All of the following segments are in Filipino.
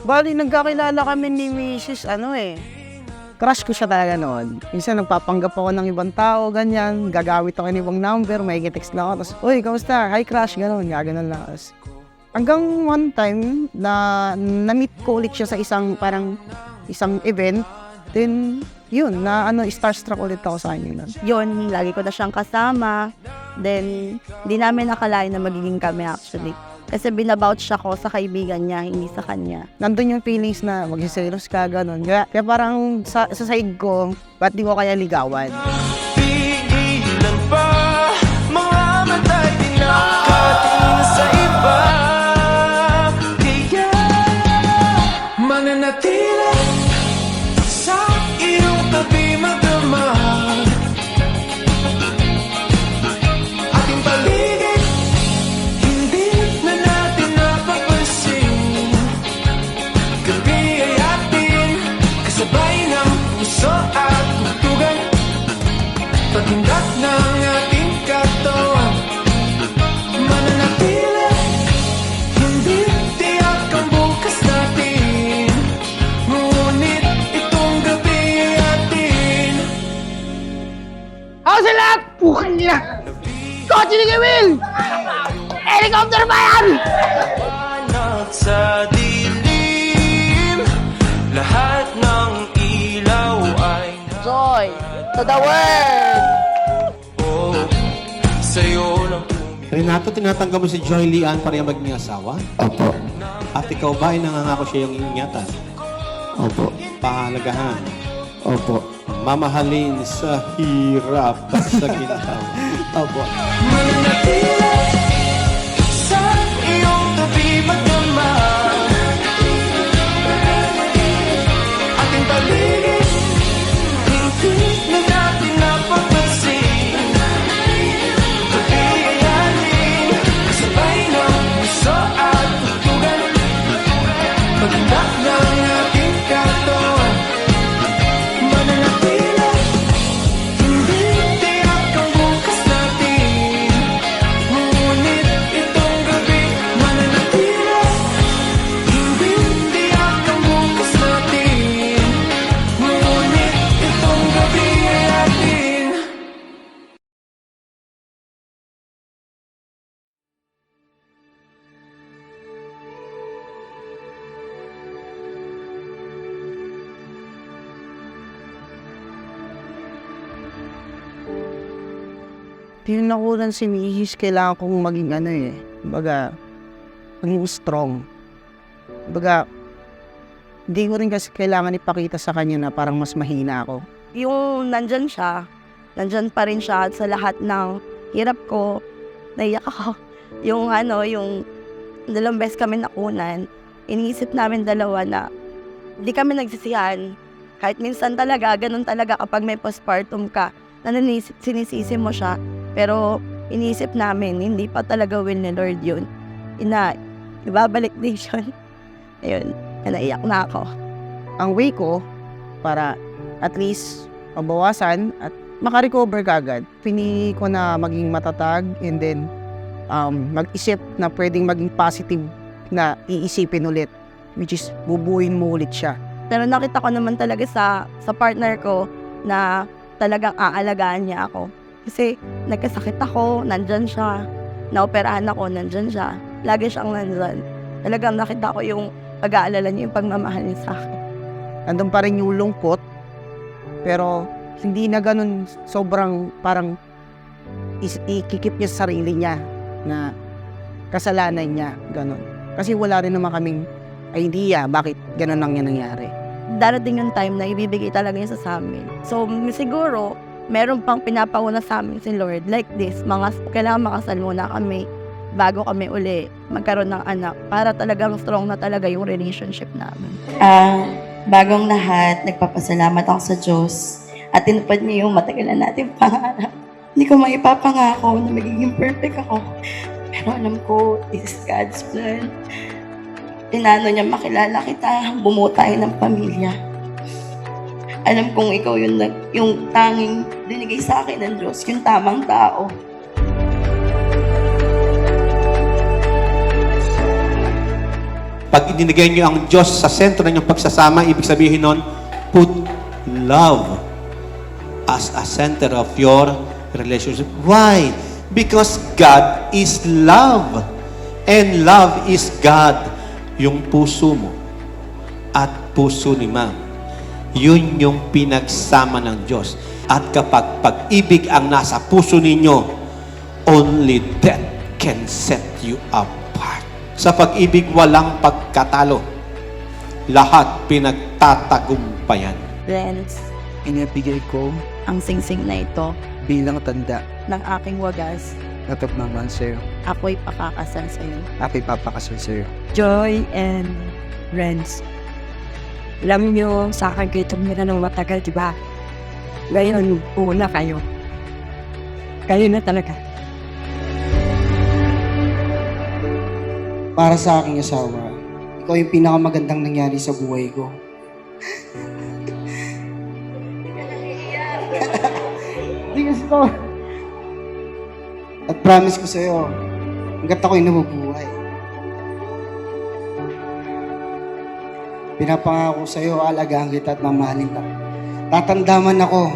Bali, nagkakilala kami ni Mrs. Crush ko siya talaga noon. Minsan nagpapanggap ako ng ibang tao, ganyan. Gagamit ako ng ibang number, may text lang ako. Tapos, uy, kamusta? Hi, crush, gano'n. Gano'n lang. Tapos, hanggang one time na na-meet ko ulit siya sa isang event. Then, yun, starstruck ulit ako sa kanya. Yun, lagi ko na siyang kasama. Then, di namin nakalain na magiging kami actually. Kasi binabouch ako sa kaibigan niya, hindi sa kanya. Nandun yung feelings na magsiselos ka, gano'n. Kaya parang sa side ko, ba't di ko kaya ligawan? Pigilan pa, mga matay din nakatingin sa iba. Kaya mananatili sa iyong tabi magdamag. Ating paligid, hindi na natin napapansin. Gabi ay atin, kasabay ng puso at tugtugan. Paghindak ng ating katawan, mananatili, hindi tiyak ang bukas natin. Ngunit itong gabi ay atin. Ako sila! Pukan nila! Kotse ni Will! Helicopter ba yan? Anak sa dilim, lahat ng ilaw ay Joy to the world! oh, sa'yo lang tumingin. Renato, tinatanggap mo si Joy Lian para yung maging asawa? Opo. At ikaw ba ay nangangako siya yung iingatan? Opo. Pahalagahan? Opo. Mamahalin sa hirap at sa ginhawa? Opo. Mananatili sa iyong tabi magdamag. Ating paligid, hindi na natin napapansin. Gabi ay atin, kasabay ng puso at tugtugan. Paghindak ng ating katawan, mananatili, hindi tiyak ang bukas natin. Ngunit itong gabi, mananatili, hindi tiyak ang bukas natin. Ngunit itong gabi ay atin. Tinakulan si Mrs. Kailangan kong maging maging strong. Hindi ko rin kasi kailangan ipakita sa kanya na parang mas mahina ako. Yung nandyan siya, nandyan pa rin siya sa lahat ng hirap ko, naiyak ako. Yung dalawang beses kami nakunan, iniisip namin dalawa na hindi kami nagsisihan. Kahit minsan talaga, ganun talaga kapag may postpartum ka, sinisisi mo siya. Pero iniisip namin, hindi pa talaga will ni Lord yun. Ibabalik din siya. Ayun, naiyak na ako. Ang way ko, para at least mabawasan at makarecover kagad, pinili ko na maging matatag and then mag-isip na pwedeng maging positive na iisipin ulit, which is bubuin mo ulit siya. Pero nakita ko naman talaga sa partner ko na talagang aalagaan niya ako. Kasi nagkasakit ako, nandyan siya. Naoperahan ako, nandyan siya. Lagi siyang nandyan. Talagang nakita ko yung pag-aalala niya, yung pagmamahal niya sa akin. Nandun pa rin yung lungkot, pero hindi na ganun sobrang parang ikikip niya sa sarili niya na kasalanan niya, ganun. Kasi wala rin naman kaming idea bakit ganun lang yan nangyari. Darating yung time na ibibigay talaga niya sa amin. So, siguro, meron pang pinapauna sa amin si Lord. Like this, kailangan makasal muna kami bago kami uli magkaroon ng anak para talagang strong na talaga yung relationship namin. Bagong lahat, nagpapasalamat ako sa Diyos at tinupad niya yung matagalan natin pangarap. Hindi ko maipapangako na magiging perfect ako. Pero alam ko, this is God's plan. Tinano niya makilala kita, bumuo tayo ng pamilya. Alam kong ikaw yung tanging dinigay sa akin ng Diyos, yung tamang tao. Pag ininigay nyo ang Diyos sa sentro ng inyong pagsasama, ibig sabihin nun, put love as a center of your relationship. Why? Because God is love. And love is God. Yung puso mo at puso ni ma'am, yun yung pinagsama ng Diyos. At kapag pag-ibig ang nasa puso ninyo, only that can set you apart. Sa pag-ibig, walang pagkatalo. Lahat pinagtatagumpayan. Friends, Inibigay ko ang singsing na ito bilang tanda ng aking wagas, na pagmamahal sa'yo. ako'y pakakasal sa'yo. Ako'y papakasal sa'yo. Joy and Renz. Alam niyo, sa akin kayo tumira ng matagal, di ba? Ngayon, una kayo. Kayo na talaga. Para sa aking asawa, ikaw yung pinakamagandang nangyari sa buhay ko. Hindi kasi to. At promise ko sa'yo, hanggat ako'y nabubuhay. Pinapangako sa'yo, alagaan kita at mamahalin ka. Tatandaman ako,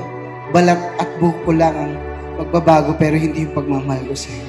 balat at buhok ko lang ang magbabago pero hindi yung pagmamahal ko sa'yo.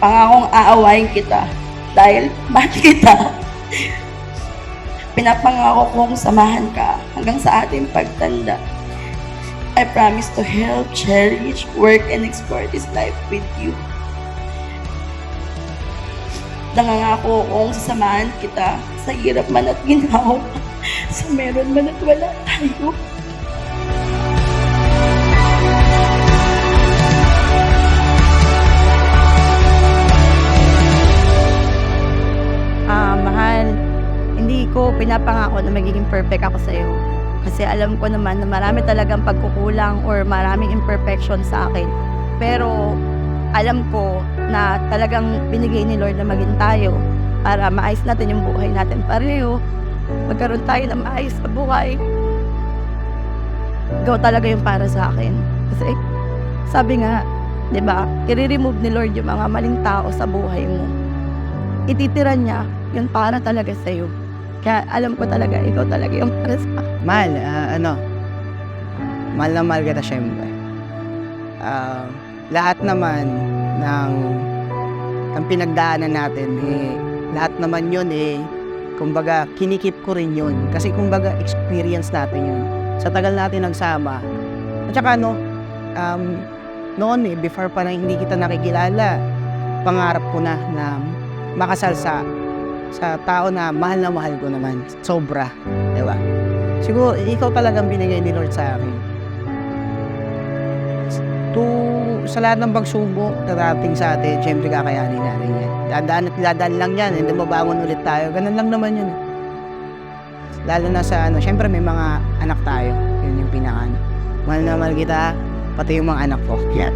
Pangakong aawayin kita dahil mahal kita. Pinapangako kong samahan ka hanggang sa ating pagtanda. I promise to help, cherish, work, and explore this life with you. Nangangako kong sasamahan kita sa hirap man at ginawa, sa meron man at wala tayo. Mahal, hindi ko pinapangako na magiging perfect ako sa'yo. Kasi alam ko naman na marami talagang pagkukulang or maraming imperfection sa akin. Pero alam ko na talagang binigay ni Lord na maging tayo para maayos natin yung buhay natin pareho. Magkaroon tayo ng maayos sa buhay. Ikaw talaga yung para sa akin. Kasi sabi nga, di ba, i-remove ni Lord yung mga maling tao sa buhay mo. Ititira niya yun para talaga sa'yo. Kaya alam ko talaga, ikaw talaga yung para sa akin. Mahal, mahal na mahal kita syempre. Lahat naman ng pinagdaanan natin, lahat naman yun kumbaga, kinikip ko rin yun. Kasi kumbaga, experience natin yun. Sa tagal natin nagsama. At saka noon before pa na hindi kita nakikilala, pangarap ko na makasal sa tao na mahal ko naman. Sobra. Diba? Siguro, ikaw talagang binigay ni Lord sa akin. Sa lahat ng pagsubok na darating sa atin, syempre kakayanin natin yan. Dadaan at dadaan lang yan, hindi mabangon ulit tayo. Ganun lang naman yun. Lalo na sa syempre may mga anak tayo. Yun yung pinaka. Mahal na mahal kita, pati yung mga anak ko. Yan.